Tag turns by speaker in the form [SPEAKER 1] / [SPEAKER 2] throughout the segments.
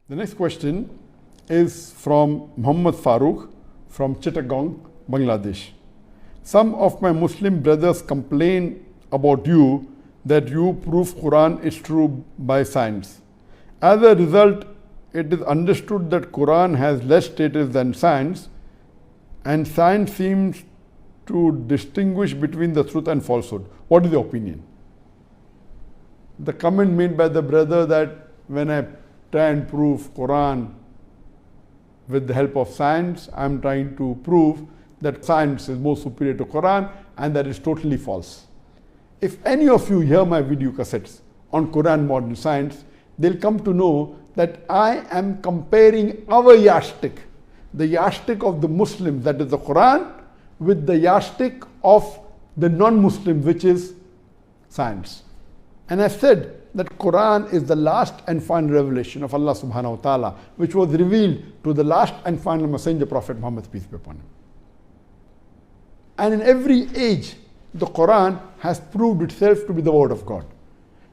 [SPEAKER 1] The next question is from Muhammad Farooq from Chittagong, Bangladesh. Some of my Muslim brothers complain about you that you prove Quran is true by science. As a result, it is understood that Quran has less status than science, and science seems to distinguish between the truth and falsehood. What is your opinion? The comment made by the brother that when I try and prove Quran with the help of science, I am trying to prove that science is more superior to Quran, and that is totally false. If any of you hear my video cassettes on Quran modern science, they'll come to know that I am comparing our yardstick, the yardstick of the Muslims, that is the Quran, with the yardstick of the non-Muslims, which is science. And I said that Quran is the last and final revelation of Allah subhanahu wa ta'ala, which was revealed to the last and final messenger, Prophet Muhammad, peace be upon him. And in every age, the Quran has proved itself to be the word of God.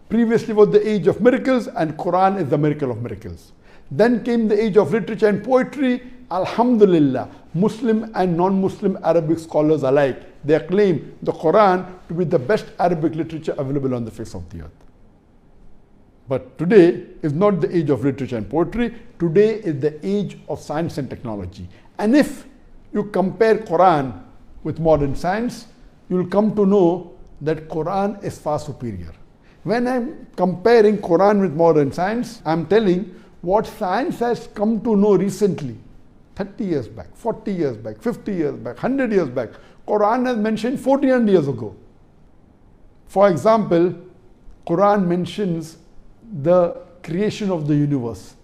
[SPEAKER 1] Previously was the age of miracles, and Quran is the miracle of miracles. Then came the age of literature and poetry. Alhamdulillah, Muslim and non-Muslim Arabic scholars alike, they acclaim the Quran to be the best Arabic literature available on the face of the earth. But today is not the age of literature and poetry. Today is the age of science and technology. And if you compare Quran with modern science, you will come to know that Quran is far superior. When I'm comparing Quran with modern science, I'm telling what science has come to know recently, 30 years back, 40 years back, 50 years back, 100 years back. Quran has mentioned 1400 years ago. For example, Quran mentions the creation of the universe.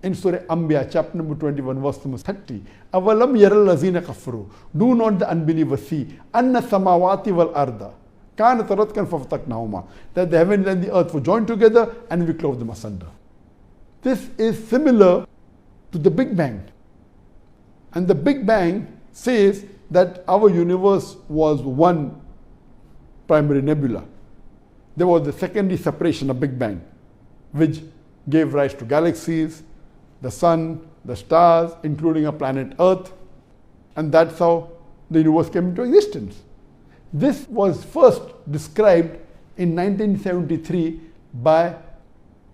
[SPEAKER 1] In Surah Anbiya, chapter number 21, verse number 30. Avalam yaral lazina kafaru. Do not the unbelievers see? Anna samawati wal arda. Kanat ratkan fafataknahuma. That the heavens and the earth were joined together and we clove them asunder. This is similar to the Big Bang. And the Big Bang says that our universe was one primary nebula. There was the secondary separation of Big Bang, which gave rise to galaxies, the sun, the stars, including our planet Earth, and that's how the universe came into existence. This was first described in 1973 by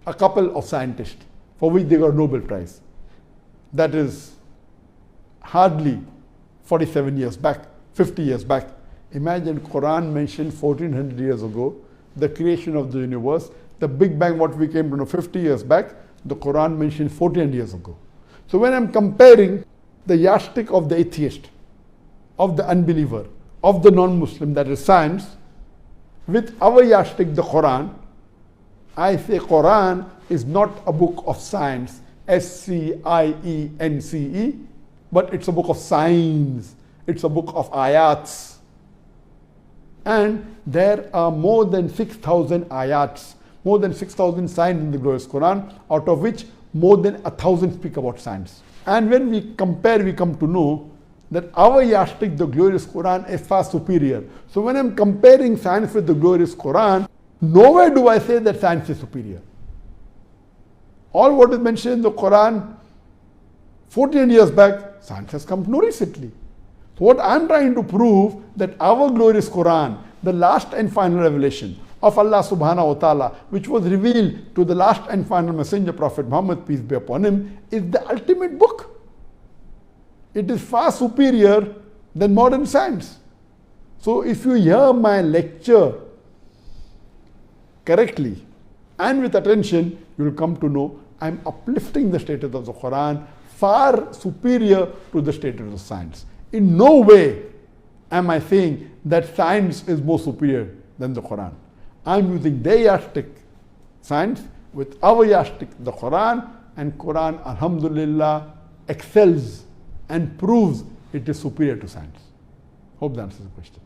[SPEAKER 1] a couple of scientists, for which they got a Nobel Prize. That is hardly 47 years back, 50 years back. Imagine Quran mentioned 1400 years ago, the creation of the universe. The Big Bang, what we came to know 50 years back, the Quran mentioned 1400 years ago. So when I'm comparing the yardstick of the atheist, of the unbeliever, of the non-Muslim, that is science, with our yardstick, the Quran, I say Quran is not a book of science, S-C-I-E-N-C-E, but it's a book of science. It's a book of ayats. And there are more than 6,000 ayats, more than 6,000 signs in the glorious Quran, out of which more than 1,000 speak about science. And when we compare, we come to know that our yardstick, the glorious Quran, is far superior. So when I'm comparing science with the glorious Quran, nowhere do I say that science is superior. All what is mentioned in the Quran 14 years back, science has come to know recently. So what I'm trying to prove that our glorious Quran, the last and final revelation of Allah subhanahu wa ta'ala, which was revealed to the last and final messenger, Prophet Muhammad, peace be upon him, is the ultimate book. It is far superior than modern science. So if you hear my lecture correctly and with attention, you will come to know I'm uplifting the status of the Quran far superior to the status of science. In no way am I saying that science is more superior than the Quran. I'm using their yardstick, science, with our yardstick, the Quran, and Quran, alhamdulillah, excels and proves it is superior to science. Hope that answers the question.